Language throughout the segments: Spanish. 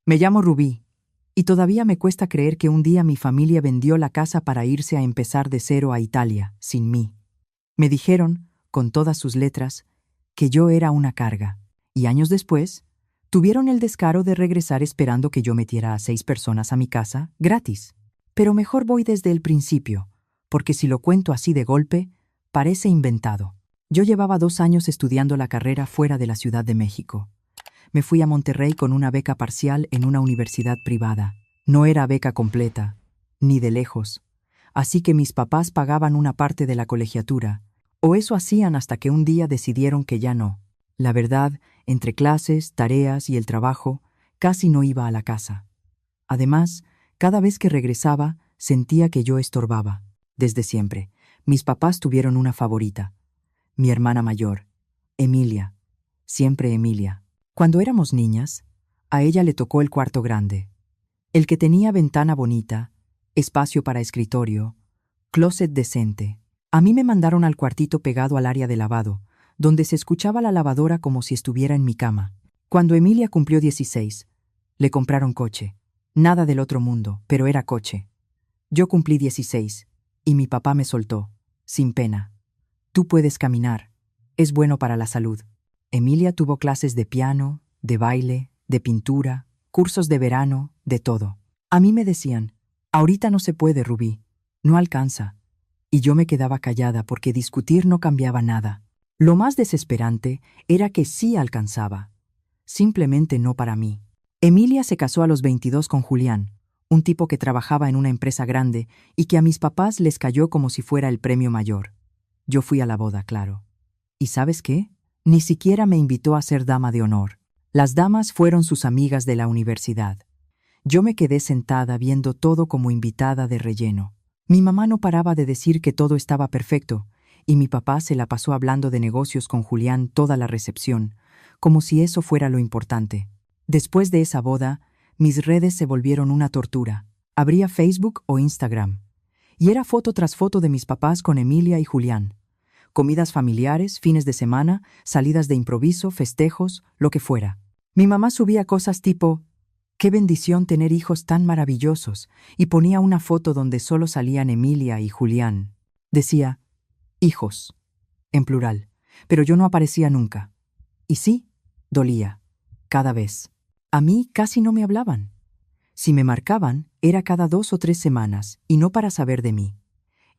Me llamo Rubí, y todavía me cuesta creer que un día mi familia vendió la casa para irse a empezar de cero a Italia, sin mí. Me dijeron, con todas sus letras, que yo era una carga, y años después, tuvieron el descaro de regresar esperando que yo metiera a 6 personas a mi casa, gratis. Pero mejor voy desde el principio, porque si lo cuento así de golpe, parece inventado. Yo llevaba 2 años estudiando la carrera fuera de la Ciudad de México. Me fui a Monterrey con una beca parcial en una universidad privada. No era beca completa, ni de lejos. Así que mis papás pagaban una parte de la colegiatura, o eso hacían hasta que un día decidieron que ya no. La verdad, entre clases, tareas y el trabajo, casi no iba a la casa. Además, cada vez que regresaba, sentía que yo estorbaba. Desde siempre, mis papás tuvieron una favorita. Mi hermana mayor, Emilia. Siempre Emilia. Cuando éramos niñas, a ella le tocó el cuarto grande. El que tenía ventana bonita, espacio para escritorio, closet decente. A mí me mandaron al cuartito pegado al área de lavado, donde se escuchaba la lavadora como si estuviera en mi cama. Cuando Emilia cumplió 16, le compraron coche. Nada del otro mundo, pero era coche. Yo cumplí 16, y mi papá me soltó, sin pena. Tú puedes caminar. Es bueno para la salud. Emilia tuvo clases de piano, de baile, de pintura, cursos de verano, de todo. A mí me decían, ahorita no se puede, Rubí, no alcanza. Y yo me quedaba callada porque discutir no cambiaba nada. Lo más desesperante era que sí alcanzaba. Simplemente no para mí. Emilia se casó a los 22 con Julián, un tipo que trabajaba en una empresa grande y que a mis papás les cayó como si fuera el premio mayor. Yo fui a la boda, claro. ¿Y sabes qué? Ni siquiera me invitó a ser dama de honor. Las damas fueron sus amigas de la universidad. Yo me quedé sentada viendo todo como invitada de relleno. Mi mamá no paraba de decir que todo estaba perfecto, y mi papá se la pasó hablando de negocios con Julián toda la recepción, como si eso fuera lo importante. Después de esa boda, mis redes se volvieron una tortura. Abría Facebook o Instagram, y era foto tras foto de mis papás con Emilia y Julián. Comidas familiares, fines de semana, salidas de improviso, festejos, lo que fuera. Mi mamá subía cosas tipo, ¡qué bendición tener hijos tan maravillosos! Y ponía una foto donde solo salían Emilia y Julián. Decía, hijos, en plural, pero yo no aparecía nunca. Y sí, dolía, cada vez. A mí casi no me hablaban. Si me marcaban, era cada 2 o 3 semanas, y no para saber de mí.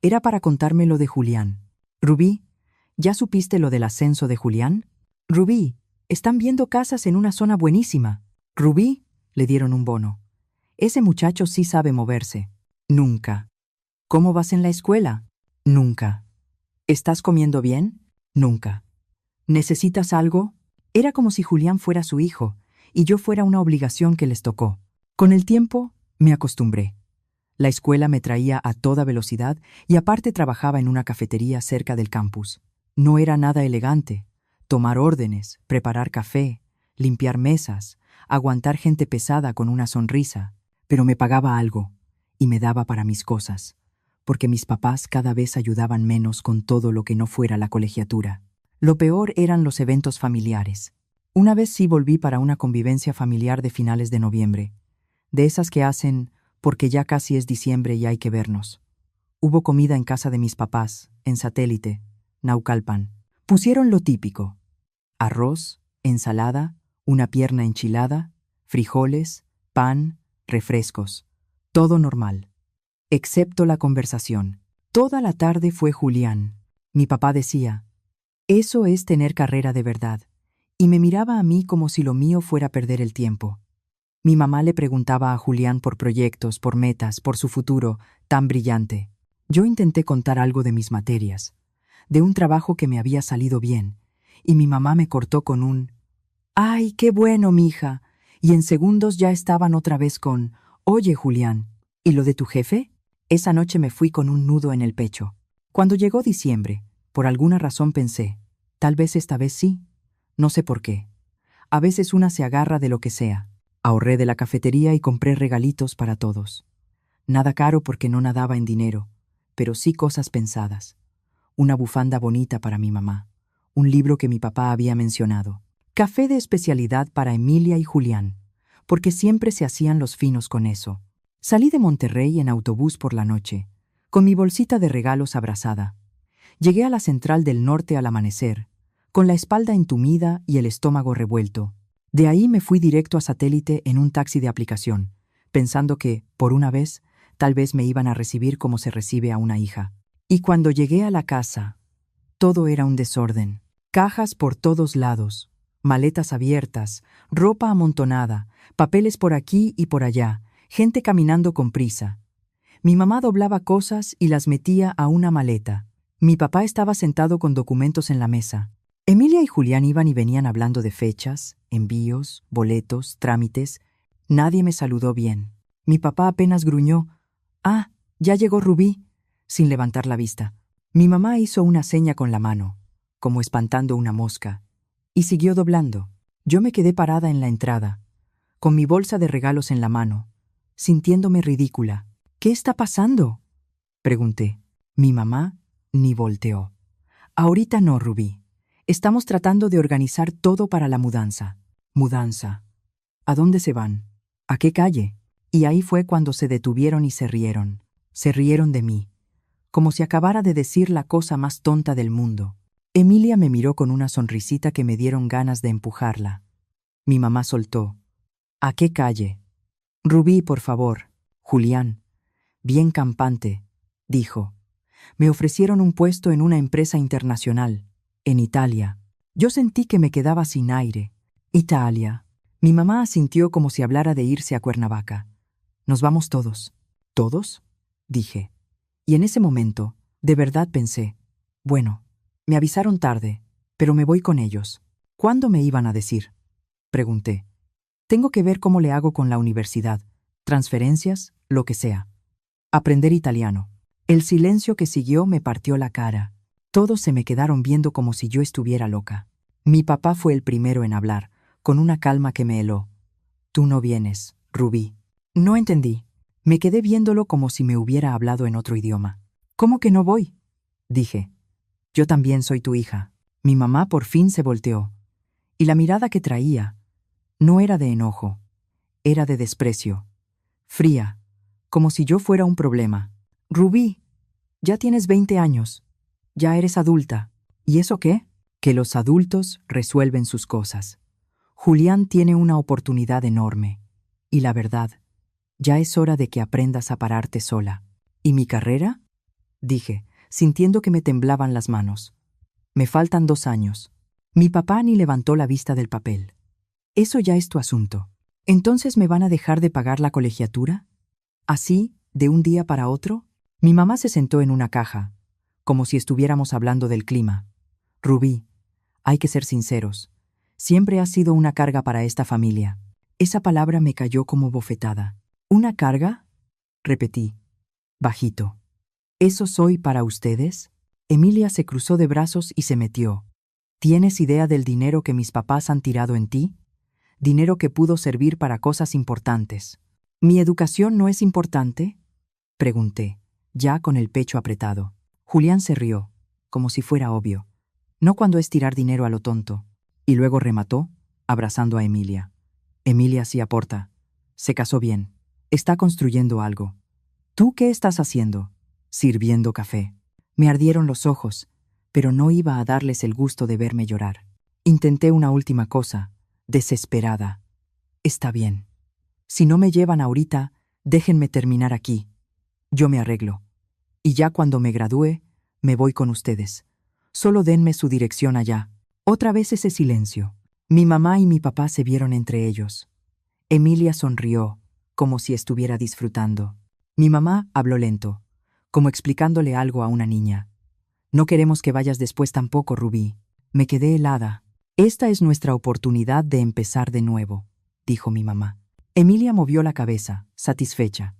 Era para contarme lo de Julián. Rubí, ¿ya supiste lo del ascenso de Julián? Rubí, están viendo casas en una zona buenísima. Rubí, le dieron un bono. Ese muchacho sí sabe moverse. Nunca. ¿Cómo vas en la escuela? Nunca. ¿Estás comiendo bien? Nunca. ¿Necesitas algo? Era como si Julián fuera su hijo, y yo fuera una obligación que les tocó. Con el tiempo, me acostumbré. La escuela me traía a toda velocidad y aparte trabajaba en una cafetería cerca del campus. No era nada elegante. Tomar órdenes, preparar café, limpiar mesas, aguantar gente pesada con una sonrisa, pero me pagaba algo y me daba para mis cosas, porque mis papás cada vez ayudaban menos con todo lo que no fuera la colegiatura. Lo peor eran los eventos familiares. Una vez sí volví para una convivencia familiar de finales de noviembre, de esas que hacen porque ya casi es diciembre y hay que vernos. Hubo comida en casa de mis papás, en Satélite, Naucalpan. Pusieron lo típico: arroz, ensalada, una pierna enchilada, frijoles, pan, refrescos. Todo normal. Excepto la conversación. Toda la tarde fue Julián. Mi papá decía, eso es tener carrera de verdad, y me miraba a mí como si lo mío fuera perder el tiempo. Mi mamá le preguntaba a Julián por proyectos, por metas, por su futuro, tan brillante. Yo intenté contar algo de mis materias, de un trabajo que me había salido bien, y mi mamá me cortó con un «¡Ay, qué bueno, mija!» Y en segundos ya estaban otra vez con «Oye, Julián, ¿y lo de tu jefe?» Esa noche me fui con un nudo en el pecho. Cuando llegó diciembre, por alguna razón pensé, tal vez esta vez sí. No sé por qué. A veces una se agarra de lo que sea. Ahorré de la cafetería y compré regalitos para todos. Nada caro porque no nadaba en dinero, pero sí cosas pensadas. Una bufanda bonita para mi mamá, un libro que mi papá había mencionado, café de especialidad para Emilia y Julián, porque siempre se hacían los finos con eso. Salí de Monterrey en autobús por la noche, con mi bolsita de regalos abrazada. Llegué a la Central del Norte al amanecer, con la espalda entumida y el estómago revuelto. De ahí me fui directo a Satélite en un taxi de aplicación, pensando que, por una vez, tal vez me iban a recibir como se recibe a una hija. Y cuando llegué a la casa, todo era un desorden. Cajas por todos lados, maletas abiertas, ropa amontonada, papeles por aquí y por allá, gente caminando con prisa. Mi mamá doblaba cosas y las metía a una maleta. Mi papá estaba sentado con documentos en la mesa. Emilia y Julián iban y venían hablando de fechas, envíos, boletos, trámites. Nadie me saludó bien. Mi papá apenas gruñó: «Ah, ya llegó Rubí», sin levantar la vista. Mi mamá hizo una seña con la mano, como espantando una mosca, y siguió doblando. Yo me quedé parada en la entrada, con mi bolsa de regalos en la mano, sintiéndome ridícula. «¿Qué está pasando?», pregunté. Mi mamá ni volteó. «Ahorita no, Rubí. Estamos tratando de organizar todo para la mudanza». «¿Mudanza? ¿A dónde se van? ¿A qué calle?». Y ahí fue cuando se detuvieron y se rieron. Se rieron de mí, como si acabara de decir la cosa más tonta del mundo. Emilia me miró con una sonrisita que me dieron ganas de empujarla. Mi mamá soltó: «¿A qué calle?». «Rubí, por favor». «Julián». Bien campante, dijo. Me ofrecieron un puesto en una empresa internacional, en Italia. Yo sentí que me quedaba sin aire. «Italia». Mi mamá asintió como si hablara de irse a Cuernavaca. «Nos vamos todos». «¿Todos?», dije. Y en ese momento, de verdad pensé: bueno, me avisaron tarde, pero me voy con ellos. ¿Cuándo me iban a decir?, pregunté. Tengo que ver cómo le hago con la universidad, transferencias, lo que sea. Aprender italiano. El silencio que siguió me partió la cara. Todos se me quedaron viendo como si yo estuviera loca. Mi papá fue el primero en hablar, con una calma que me heló. «Tú no vienes, Rubí». No entendí. Me quedé viéndolo como si me hubiera hablado en otro idioma. «¿Cómo que no voy?», dije. «Yo también soy tu hija». Mi mamá por fin se volteó. Y la mirada que traía no era de enojo, era de desprecio. Fría, como si yo fuera un problema. «Rubí, ya tienes 20 años. Ya eres adulta». «¿Y eso qué?». «Que los adultos resuelven sus cosas. Julián tiene una oportunidad enorme. Y la verdad, ya es hora de que aprendas a pararte sola». «¿Y mi carrera?», dije, sintiendo que me temblaban las manos. «Me faltan 2 años». Mi papá ni levantó la vista del papel. «Eso ya es tu asunto». «¿Entonces me van a dejar de pagar la colegiatura? ¿Así, de un día para otro?». Mi mamá se sentó en una caja, como si estuviéramos hablando del clima. «Rubí, hay que ser sinceros. Siempre has sido una carga para esta familia». Esa palabra me cayó como bofetada. «¿Una carga?», repetí, bajito. «¿Eso soy para ustedes?». Emilia se cruzó de brazos y se metió. «¿Tienes idea del dinero que mis papás han tirado en ti? Dinero que pudo servir para cosas importantes». «¿Mi educación no es importante?», pregunté, ya con el pecho apretado. Julián se rió, como si fuera obvio. «No cuando es tirar dinero a lo tonto». Y luego remató, abrazando a Emilia. «Emilia sí aporta. Se casó bien. Está construyendo algo. ¿Tú qué estás haciendo?». «Sirviendo café». Me ardieron los ojos, pero no iba a darles el gusto de verme llorar. Intenté una última cosa, desesperada. «Está bien. Si no me llevan ahorita, déjenme terminar aquí. Yo me arreglo. Y ya cuando me gradúe, me voy con ustedes. Solo denme su dirección allá». Otra vez ese silencio. Mi mamá y mi papá se vieron entre ellos. Emilia sonrió, como si estuviera disfrutando. Mi mamá habló lento, como explicándole algo a una niña. «No queremos que vayas después tampoco, Rubí». Me quedé helada. «Esta es nuestra oportunidad de empezar de nuevo», dijo mi mamá. Emilia movió la cabeza, satisfecha.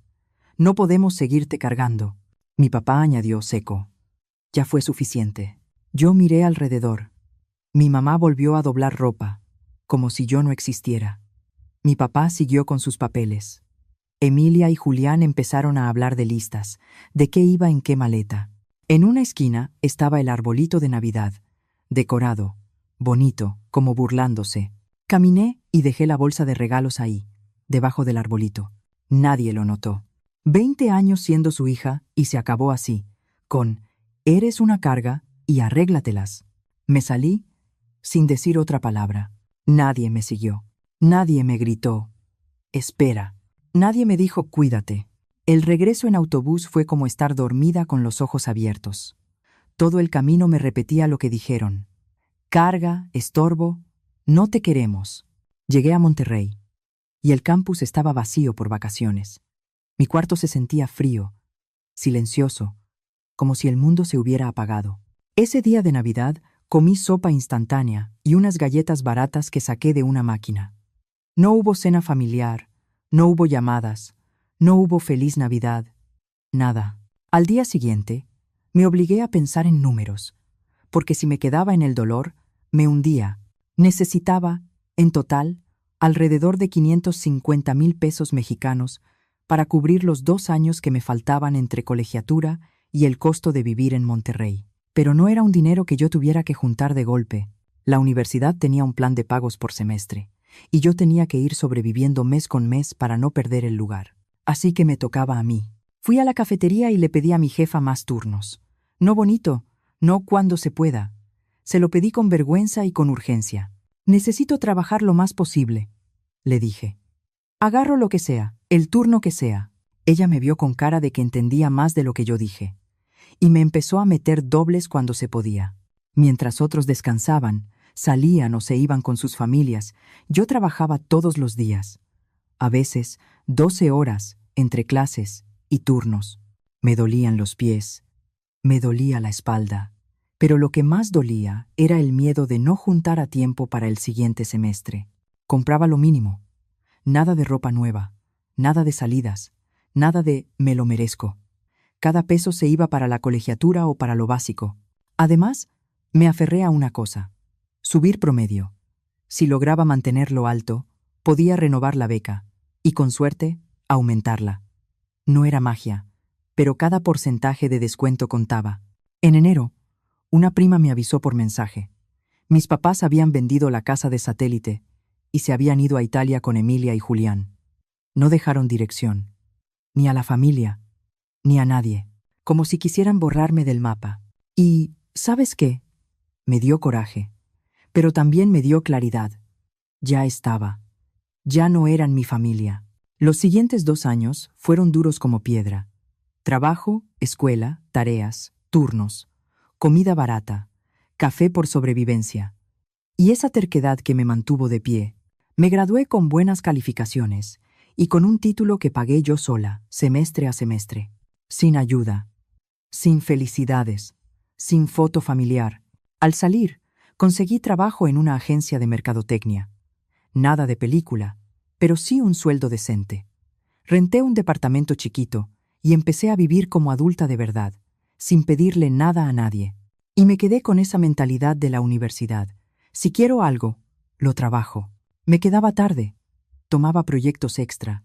«No podemos seguirte cargando». Mi papá añadió seco: «Ya fue suficiente». Yo miré alrededor. Mi mamá volvió a doblar ropa, como si yo no existiera. Mi papá siguió con sus papeles. Emilia y Julián empezaron a hablar de listas, de qué iba en qué maleta. En una esquina estaba el arbolito de Navidad, decorado, bonito, como burlándose. Caminé y dejé la bolsa de regalos ahí, debajo del arbolito. Nadie lo notó. 20 años siendo su hija y se acabó así, con «eres una carga y arréglatelas». Me salí sin decir otra palabra. Nadie me siguió. Nadie me gritó «espera». Nadie me dijo «cuídate». El regreso en autobús fue como estar dormida con los ojos abiertos. Todo el camino me repetía lo que dijeron. «Carga, estorbo, no te queremos». Llegué a Monterrey y el campus estaba vacío por vacaciones. Mi cuarto se sentía frío, silencioso, como si el mundo se hubiera apagado. Ese día de Navidad comí sopa instantánea y unas galletas baratas que saqué de una máquina. No hubo cena familiar, no hubo llamadas, no hubo feliz Navidad, nada. Al día siguiente, me obligué a pensar en números, porque si me quedaba en el dolor, me hundía. Necesitaba, en total, alrededor de 550,000 pesos mexicanos para cubrir los 2 años que me faltaban entre colegiatura y el costo de vivir en Monterrey. Pero no era un dinero que yo tuviera que juntar de golpe. La universidad tenía un plan de pagos por semestre, y yo tenía que ir sobreviviendo mes con mes para no perder el lugar. Así que me tocaba a mí. Fui a la cafetería y le pedí a mi jefa más turnos. No bonito, no cuando se pueda. Se lo pedí con vergüenza y con urgencia. «Necesito trabajar lo más posible», le dije. «Agarro lo que sea, el turno que sea». Ella me vio con cara de que entendía más de lo que yo dije, y me empezó a meter dobles cuando se podía. Mientras otros descansaban, salían o se iban con sus familias, yo trabajaba todos los días. A veces, 12 horas, entre clases y turnos. Me dolían los pies, me dolía la espalda, pero lo que más dolía era el miedo de no juntar a tiempo para el siguiente semestre. Compraba lo mínimo. Nada de ropa nueva, nada de salidas, nada de «me lo merezco». Cada peso se iba para la colegiatura o para lo básico. Además, me aferré a una cosa: subir promedio. Si lograba mantenerlo alto, podía renovar la beca y, con suerte, aumentarla. No era magia, pero cada porcentaje de descuento contaba. En enero, una prima me avisó por mensaje. Mis papás habían vendido la casa de satélite y se habían ido a Italia con Emilia y Julián. No dejaron dirección, ni a la familia, ni a nadie, como si quisieran borrarme del mapa. Y, ¿sabes qué? Me dio coraje, pero también me dio claridad. Ya estaba. Ya no eran mi familia. Los siguientes 2 años fueron duros como piedra. Trabajo, escuela, tareas, turnos, comida barata, café por sobrevivencia. Y esa terquedad que me mantuvo de pie. Me gradué con buenas calificaciones y con un título que pagué yo sola, semestre a semestre. Sin ayuda, sin felicidades, sin foto familiar. Al salir, conseguí trabajo en una agencia de mercadotecnia. Nada de película, pero sí un sueldo decente. Renté un departamento chiquito y empecé a vivir como adulta de verdad, sin pedirle nada a nadie. Y me quedé con esa mentalidad de la universidad. Si quiero algo, lo trabajo. Me quedaba tarde, tomaba proyectos extra,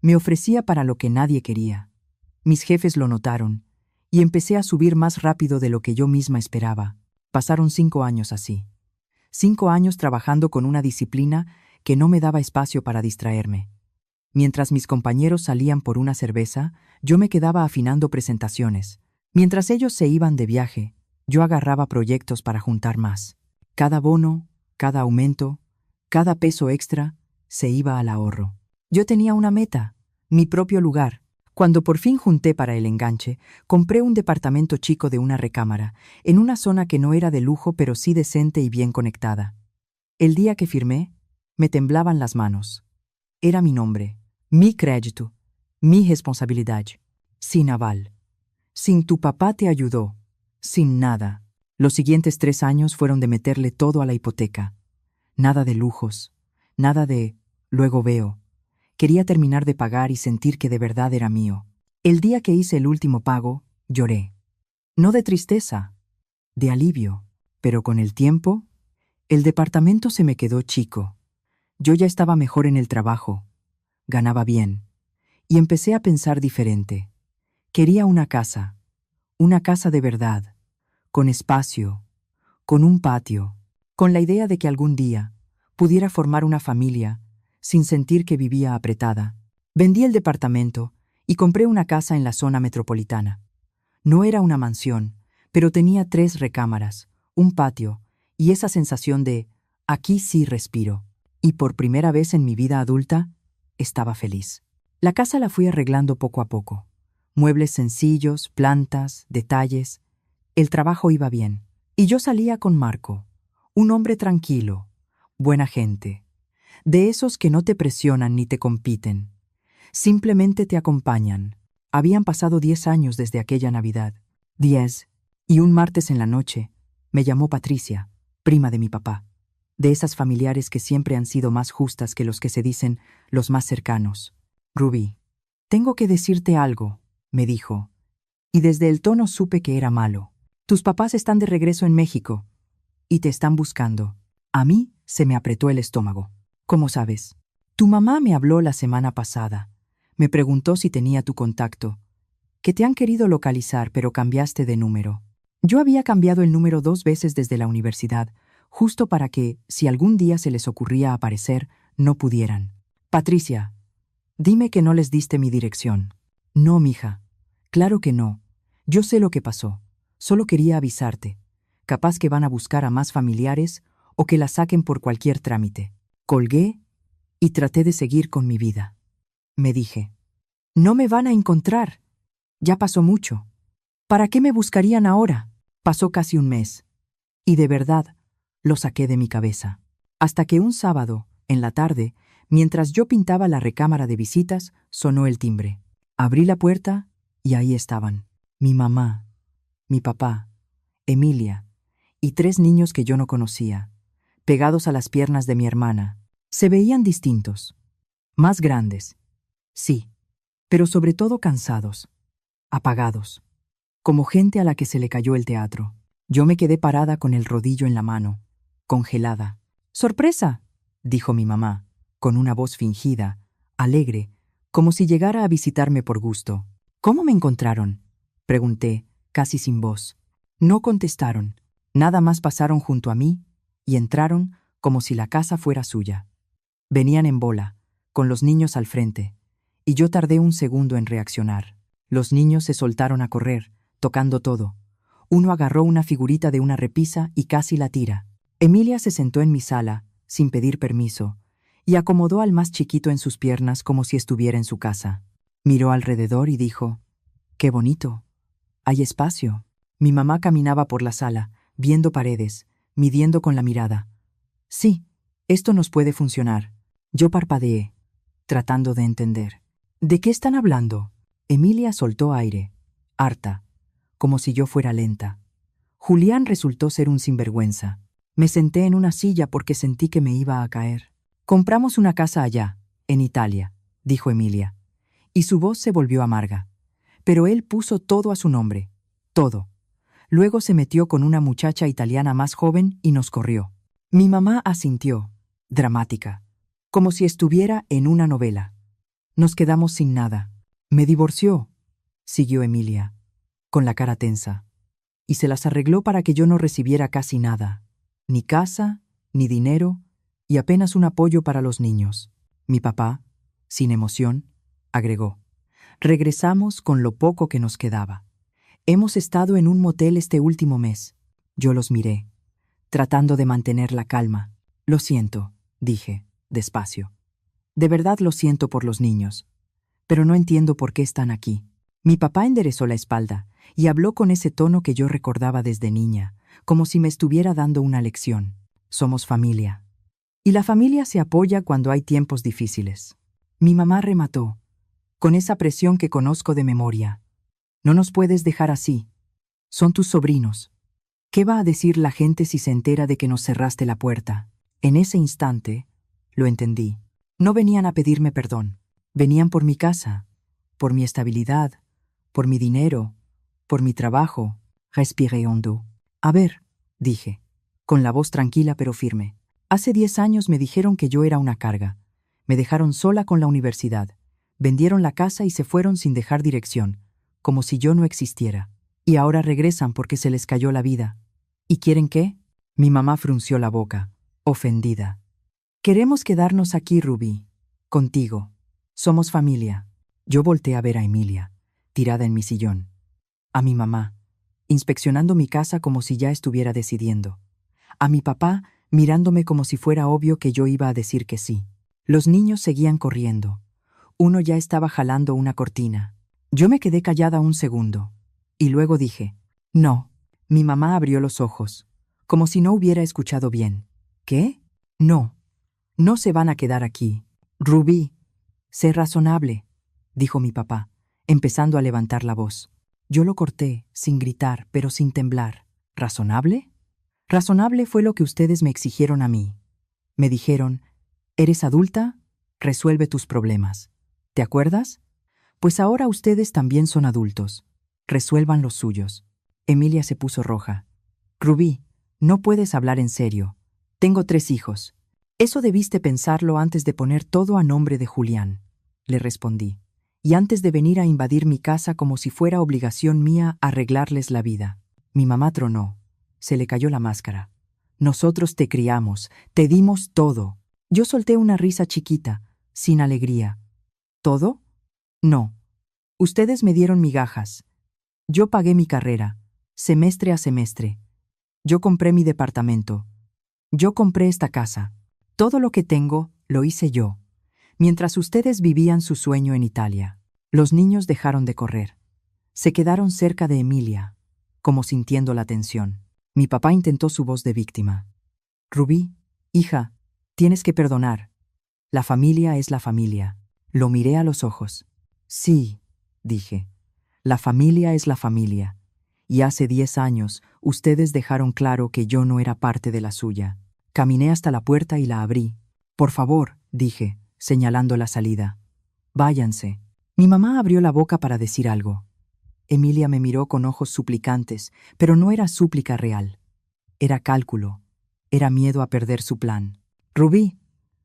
me ofrecía para lo que nadie quería. Mis jefes lo notaron, y empecé a subir más rápido de lo que yo misma esperaba. Pasaron 5 años así. 5 años trabajando con una disciplina que no me daba espacio para distraerme. Mientras mis compañeros salían por una cerveza, yo me quedaba afinando presentaciones. Mientras ellos se iban de viaje, yo agarraba proyectos para juntar más. Cada bono, cada aumento, cada peso extra se iba al ahorro. Yo tenía una meta, mi propio lugar. Cuando por fin junté para el enganche, compré un departamento chico de una recámara, en una zona que no era de lujo pero sí decente y bien conectada. El día que firmé, me temblaban las manos. Era mi nombre, mi crédito, mi responsabilidad. Sin aval. Sin tu papá te ayudó. Sin nada. Los siguientes 3 años fueron de meterle todo a la hipoteca. Nada de lujos, nada de «luego veo». Quería terminar de pagar y sentir que de verdad era mío. El día que hice el último pago, lloré. No de tristeza, de alivio. Pero con el tiempo, el departamento se me quedó chico. Yo ya estaba mejor en el trabajo, ganaba bien, y empecé a pensar diferente. Quería una casa de verdad, con espacio, con un patio, con la idea de que algún día pudiera formar una familia sin sentir que vivía apretada. Vendí el departamento y compré una casa en la zona metropolitana. No era una mansión, pero tenía 3 recámaras, un patio y esa sensación de aquí sí respiro. Y por primera vez en mi vida adulta, estaba feliz. La casa la fui arreglando poco a poco. Muebles sencillos, plantas, detalles. El trabajo iba bien. Y yo salía con Marco, un hombre tranquilo, buena gente, de esos que no te presionan ni te compiten. Simplemente te acompañan. Habían pasado 10 años desde aquella Navidad. 10. Y un martes en la noche me llamó Patricia, prima de mi papá. De esas familiares que siempre han sido más justas que los que se dicen los más cercanos. Rubí, tengo que decirte algo, me dijo. Y desde el tono supe que era malo. Tus papás están de regreso en México y te están buscando. A mí se me apretó el estómago. ¿Cómo sabes? Tu mamá me habló la semana pasada. Me preguntó si tenía tu contacto. Que te han querido localizar, pero cambiaste de número. Yo había cambiado el número 2 veces desde la universidad, justo para que, si algún día se les ocurría aparecer, no pudieran. Patricia, dime que no les diste mi dirección. No, mija. Claro que no. Yo sé lo que pasó. Solo quería avisarte. Capaz que van a buscar a más familiares o que la saquen por cualquier trámite. Colgué y traté de seguir con mi vida. Me dije, no me van a encontrar. Ya pasó mucho. ¿Para qué me buscarían ahora? Pasó casi un mes. Y de verdad, lo saqué de mi cabeza. Hasta que un sábado, en la tarde, mientras yo pintaba la recámara de visitas, sonó el timbre. Abrí la puerta y ahí estaban. Mi mamá, mi papá, Emilia y 3 niños que yo no conocía, pegados a las piernas de mi hermana. Se veían distintos, más grandes, sí, pero sobre todo cansados, apagados, como gente a la que se le cayó el teatro. Yo me quedé parada con el rodillo en la mano, congelada. ¡Sorpresa!, dijo mi mamá, con una voz fingida, alegre, como si llegara a visitarme por gusto. ¿Cómo me encontraron?, pregunté, casi sin voz. No contestaron, nada más pasaron junto a mí y entraron como si la casa fuera suya. Venían en bola, con los niños al frente, y yo tardé un segundo en reaccionar. Los niños se soltaron a correr, tocando todo. Uno agarró una figurita de una repisa y casi la tira. Emilia se sentó en mi sala, sin pedir permiso, y acomodó al más chiquito en sus piernas como si estuviera en su casa. Miró alrededor y dijo, «¡Qué bonito! Hay espacio». Mi mamá caminaba por la sala, viendo paredes, midiendo con la mirada. «Sí, esto nos puede funcionar». Yo parpadeé, tratando de entender. «¿De qué están hablando?». Emilia soltó aire, harta, como si yo fuera lenta. Julián resultó ser un sinvergüenza. Me senté en una silla porque sentí que me iba a caer. «Compramos una casa allá, en Italia», dijo Emilia, y su voz se volvió amarga. Pero él puso todo a su nombre, todo. Luego se metió con una muchacha italiana más joven y nos corrió. Mi mamá asintió, dramática, como si estuviera en una novela. Nos quedamos sin nada. «Me divorció», siguió Emilia, con la cara tensa, «y se las arregló para que yo no recibiera casi nada, ni casa, ni dinero, y apenas un apoyo para los niños». Mi papá, sin emoción, agregó, «Regresamos con lo poco que nos quedaba. Hemos estado en un motel este último mes». Yo los miré, tratando de mantener la calma. «Lo siento», dije, despacio. «De verdad lo siento por los niños. Pero no entiendo por qué están aquí». Mi papá enderezó la espalda y habló con ese tono que yo recordaba desde niña, como si me estuviera dando una lección. «Somos familia. Y la familia se apoya cuando hay tiempos difíciles». Mi mamá remató, con esa presión que conozco de memoria. «No nos puedes dejar así. Son tus sobrinos. ¿Qué va a decir la gente si se entera de que nos cerraste la puerta?». En ese instante, lo entendí. No venían a pedirme perdón. Venían por mi casa, por mi estabilidad, por mi dinero, por mi trabajo. Respiré hondo. «A ver», dije, con la voz tranquila pero firme. «Hace 10 años me dijeron que yo era una carga. Me dejaron sola con la universidad. Vendieron la casa y se fueron sin dejar dirección, como si yo no existiera. Y ahora regresan porque se les cayó la vida. ¿Y quieren qué?». Mi mamá frunció la boca, ofendida. «Queremos quedarnos aquí, Rubí». Contigo. Somos familia. Yo volteé a ver a Emilia, tirada en mi sillón. A mi mamá, inspeccionando mi casa como si ya estuviera decidiendo. A mi papá, mirándome como si fuera obvio que yo iba a decir que sí. Los niños seguían corriendo. Uno ya estaba jalando una cortina. Yo me quedé callada un segundo. Y luego dije, no. Mi mamá abrió los ojos, como si no hubiera escuchado bien. ¿Qué? No. No se van a quedar aquí. Rubí, sé razonable, dijo mi papá, empezando a levantar la voz. Yo lo corté, sin gritar, pero sin temblar. ¿Razonable? Razonable fue lo que ustedes me exigieron a mí. Me dijeron, ¿eres adulta? Resuelve tus problemas. ¿Te acuerdas? Pues ahora ustedes también son adultos. Resuelvan los suyos. Emilia se puso roja. Rubí, no puedes hablar en serio. Tengo 3 hijos. Eso debiste pensarlo antes de poner todo a nombre de Julián, le respondí. Y antes de venir a invadir mi casa como si fuera obligación mía arreglarles la vida. Mi mamá tronó. Se le cayó la máscara. Nosotros te criamos, te dimos todo. Yo solté una risa chiquita, sin alegría. ¿Todo? No. Ustedes me dieron migajas. Yo pagué mi carrera, semestre a semestre. Yo compré mi departamento. Yo compré esta casa. Todo lo que tengo, lo hice yo. Mientras ustedes vivían su sueño en Italia. Los niños dejaron de correr. Se quedaron cerca de Emilia, como sintiendo la tensión. Mi papá intentó su voz de víctima. Rubí, hija, tienes que perdonar. La familia es la familia. Lo miré a los ojos. Sí, dije. La familia es la familia. Y hace 10 años, ustedes dejaron claro que yo no era parte de la suya. Caminé hasta la puerta y la abrí. Por favor, dije, señalando la salida. Váyanse. Mi mamá abrió la boca para decir algo. Emilia me miró con ojos suplicantes, pero no era súplica real. Era cálculo. Era miedo a perder su plan. Rubí,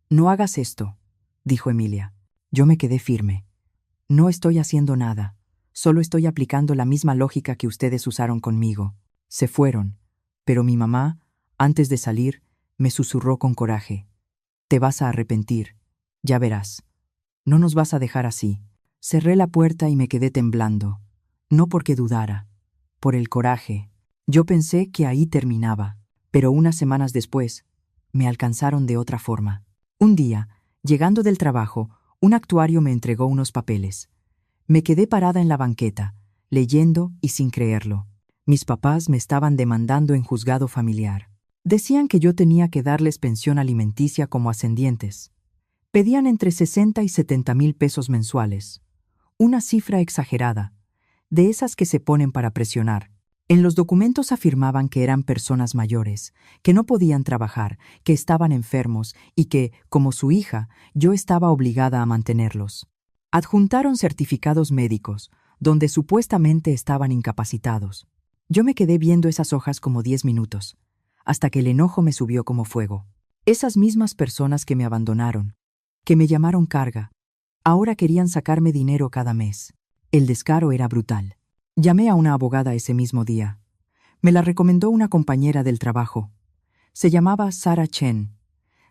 no hagas esto, dijo Emilia. Yo me quedé firme. No estoy haciendo nada. Solo estoy aplicando la misma lógica que ustedes usaron conmigo. Se fueron, pero mi mamá, antes de salir, me susurró con coraje. Te vas a arrepentir. Ya verás. No nos vas a dejar así. Cerré la puerta y me quedé temblando. No porque dudara, por el coraje. Yo pensé que ahí terminaba, pero unas semanas después, me alcanzaron de otra forma. Un día, llegando del trabajo, un actuario me entregó unos papeles. Me quedé parada en la banqueta, leyendo y sin creerlo. Mis papás me estaban demandando en juzgado familiar. Decían que yo tenía que darles pensión alimenticia como ascendientes. Pedían entre 60 y 70,000 pesos mensuales. Una cifra exagerada, de esas que se ponen para presionar. En los documentos afirmaban que eran personas mayores, que no podían trabajar, que estaban enfermos y que, como su hija, yo estaba obligada a mantenerlos. Adjuntaron certificados médicos, donde supuestamente estaban incapacitados. Yo me quedé viendo esas hojas como 10 minutos, hasta que el enojo me subió como fuego. Esas mismas personas que me abandonaron, que me llamaron carga, ahora querían sacarme dinero cada mes. El descaro era brutal. Llamé a una abogada ese mismo día. Me la recomendó una compañera del trabajo. Se llamaba Sarah Chen.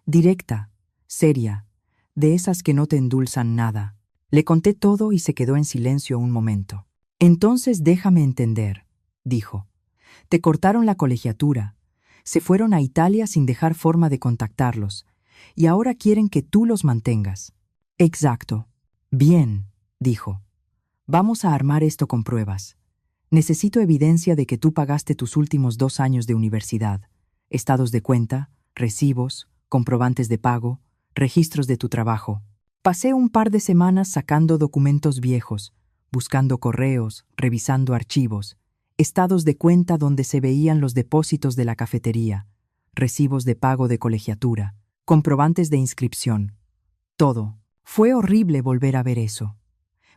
Directa, seria, de esas que no te endulzan nada. Le conté todo y se quedó en silencio un momento. Entonces déjame entender, dijo. Te cortaron la colegiatura. Se fueron a Italia sin dejar forma de contactarlos. Y ahora quieren que tú los mantengas. Exacto. Bien, dijo. Vamos a armar esto con pruebas. Necesito evidencia de que tú pagaste tus últimos 2 años de universidad. Estados de cuenta, recibos, comprobantes de pago, registros de tu trabajo. Pasé un par de semanas sacando documentos viejos, buscando correos, revisando archivos, estados de cuenta donde se veían los depósitos de la cafetería, recibos de pago de colegiatura, comprobantes de inscripción. Todo. Fue horrible volver a ver eso.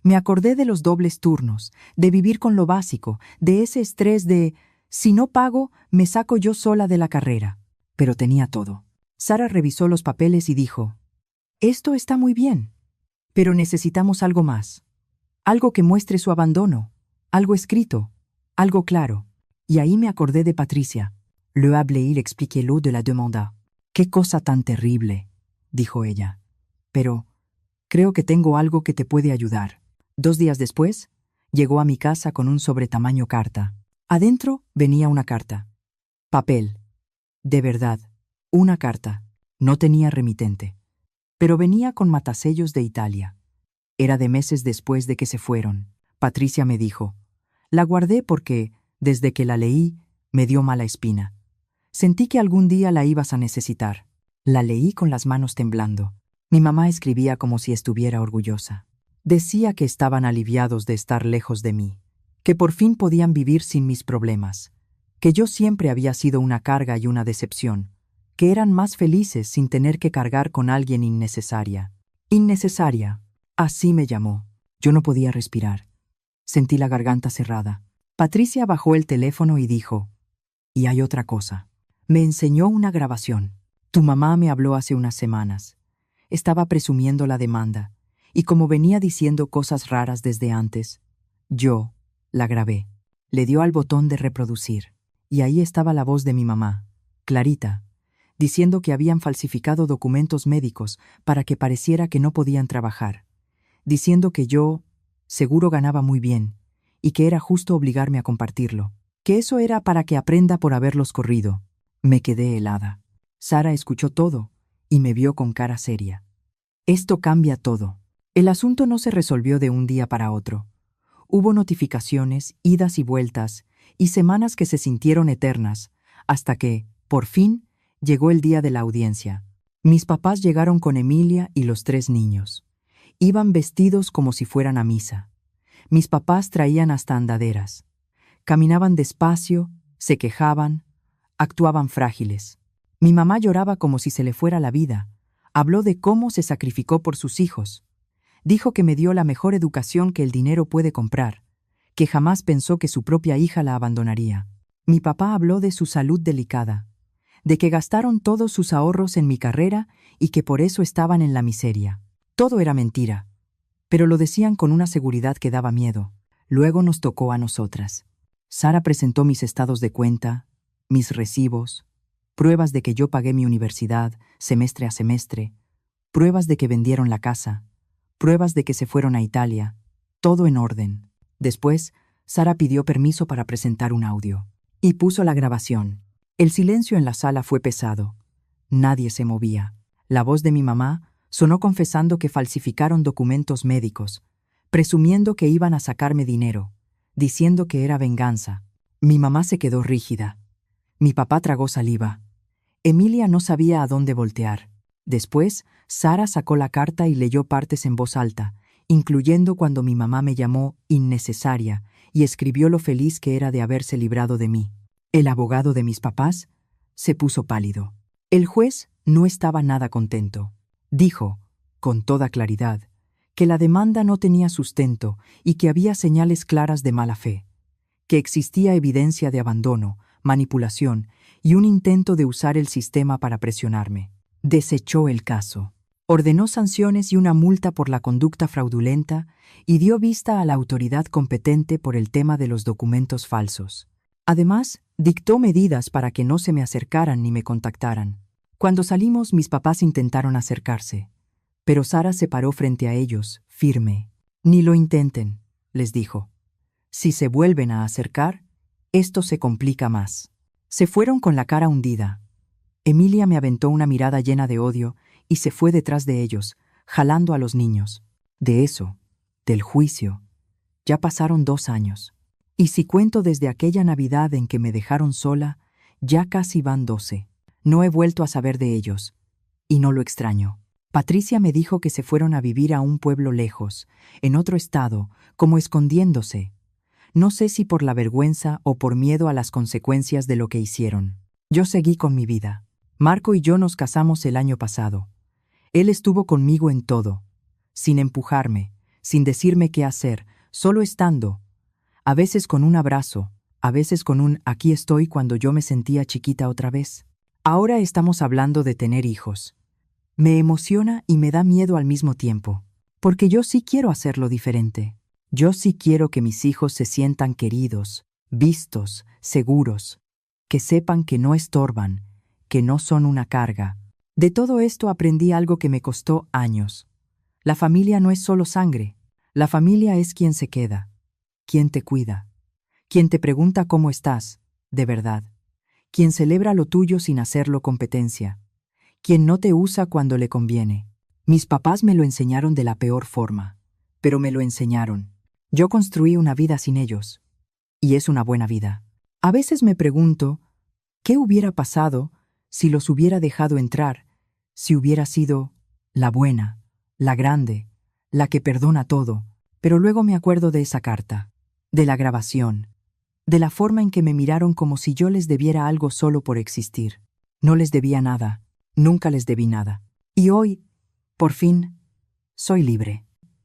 Me acordé de los dobles turnos, de vivir con lo básico, de ese estrés de, si no pago, me saco yo sola de la carrera. Pero tenía todo. Sara revisó los papeles y dijo, esto está muy bien, pero necesitamos algo más. Algo que muestre su abandono, algo escrito, algo claro. Y ahí me acordé de Patricia. Le hablé y le expliqué lo de la demanda. Qué cosa tan terrible, dijo ella. Pero, Creo que tengo algo que te puede ayudar. 2 días después, llegó a mi casa con un sobretamaño carta. Adentro venía una carta. Papel. De verdad, una carta. No tenía remitente. Pero venía con matasellos de Italia. Era de meses después de que se fueron. Patricia me dijo. La guardé porque, desde que la leí, me dio mala espina. Sentí que algún día la ibas a necesitar. La leí con las manos temblando. Mi mamá escribía como si estuviera orgullosa. Decía que estaban aliviados de estar lejos de mí, que por fin podían vivir sin mis problemas, que yo siempre había sido una carga y una decepción, que eran más felices sin tener que cargar con alguien innecesaria. Innecesaria, así me llamó. Yo no podía respirar. Sentí la garganta cerrada. Patricia bajó el teléfono y dijo, y hay otra cosa. Me enseñó una grabación. Tu mamá me habló hace unas semanas. Estaba presumiendo la demanda, y como venía diciendo cosas raras desde antes, yo la grabé. Le dio al botón de reproducir, y ahí estaba la voz de mi mamá, clarita, diciendo que habían falsificado documentos médicos para que pareciera que no podían trabajar, diciendo que yo, seguro ganaba muy bien, y que era justo obligarme a compartirlo, que eso era para que aprenda por haberlos corrido. Me quedé helada. Sara escuchó todo y me vio con cara seria. Esto cambia todo. El asunto no se resolvió de un día para otro. Hubo notificaciones, idas y vueltas, y semanas que se sintieron eternas, hasta que, por fin, llegó el día de la audiencia. Mis papás llegaron con Emilia y los 3 niños. Iban vestidos como si fueran a misa. Mis papás traían hasta andaderas. Caminaban despacio, se quejaban, actuaban frágiles. Mi mamá lloraba como si se le fuera la vida. Habló de cómo se sacrificó por sus hijos. Dijo que me dio la mejor educación que el dinero puede comprar, que jamás pensó que su propia hija la abandonaría. Mi papá habló de su salud delicada, de que gastaron todos sus ahorros en mi carrera y que por eso estaban en la miseria. Todo era mentira, pero lo decían con una seguridad que daba miedo. Luego nos tocó a nosotras. Sara presentó mis estados de cuenta, mis recibos, pruebas de que yo pagué mi universidad semestre a semestre, pruebas de que vendieron la casa, pruebas de que se fueron a Italia, todo en orden. Después, Sara pidió permiso para presentar un audio. Y puso la grabación. El silencio en la sala fue pesado. Nadie se movía. La voz de mi mamá sonó confesando que falsificaron documentos médicos, presumiendo que iban a sacarme dinero, diciendo que era venganza. Mi mamá se quedó rígida. Mi papá tragó saliva. Emilia no sabía a dónde voltear. Después, Sara sacó la carta y leyó partes en voz alta, incluyendo cuando mi mamá me llamó innecesaria y escribió lo feliz que era de haberse librado de mí. El abogado de mis papás se puso pálido. El juez no estaba nada contento. Dijo, con toda claridad, que la demanda no tenía sustento y que había señales claras de mala fe, que existía evidencia de abandono, manipulación y un intento de usar el sistema para presionarme. Desechó el caso. Ordenó sanciones y una multa por la conducta fraudulenta y dio vista a la autoridad competente por el tema de los documentos falsos. Además, dictó medidas para que no se me acercaran ni me contactaran. Cuando salimos, mis papás intentaron acercarse, pero Sara se paró frente a ellos, firme. Ni lo intenten, les dijo. Si se vuelven a acercar, esto se complica más. Se fueron con la cara hundida. Emilia me aventó una mirada llena de odio y se fue detrás de ellos, jalando a los niños. De eso, del juicio, ya pasaron 2 años. Y si cuento desde aquella Navidad en que me dejaron sola, ya casi van 12. No he vuelto a saber de ellos, y no lo extraño. Patricia me dijo que se fueron a vivir a un pueblo lejos, en otro estado, como escondiéndose. No sé si por la vergüenza o por miedo a las consecuencias de lo que hicieron. Yo seguí con mi vida. Marco y yo nos casamos el año pasado. Él estuvo conmigo en todo, sin empujarme, sin decirme qué hacer, solo estando, a veces con un abrazo, a veces con un aquí estoy cuando yo me sentía chiquita otra vez. Ahora estamos hablando de tener hijos. Me emociona y me da miedo al mismo tiempo, porque yo sí quiero hacerlo diferente. Yo sí quiero que mis hijos se sientan queridos, vistos, seguros, que sepan que no estorban, que no son una carga. De todo esto aprendí algo que me costó años. La familia no es solo sangre. La familia es quien se queda, quien te cuida, quien te pregunta cómo estás, de verdad, quien celebra lo tuyo sin hacerlo competencia, quien no te usa cuando le conviene. Mis papás me lo enseñaron de la peor forma, pero me lo enseñaron. Yo construí una vida sin ellos, y es una buena vida. A veces me pregunto, ¿qué hubiera pasado si los hubiera dejado entrar, si hubiera sido la buena, la grande, la que perdona todo? Pero luego me acuerdo de esa carta, de la grabación, de la forma en que me miraron como si yo les debiera algo solo por existir. No les debía nada, nunca les debí nada. Y hoy, por fin, soy libre.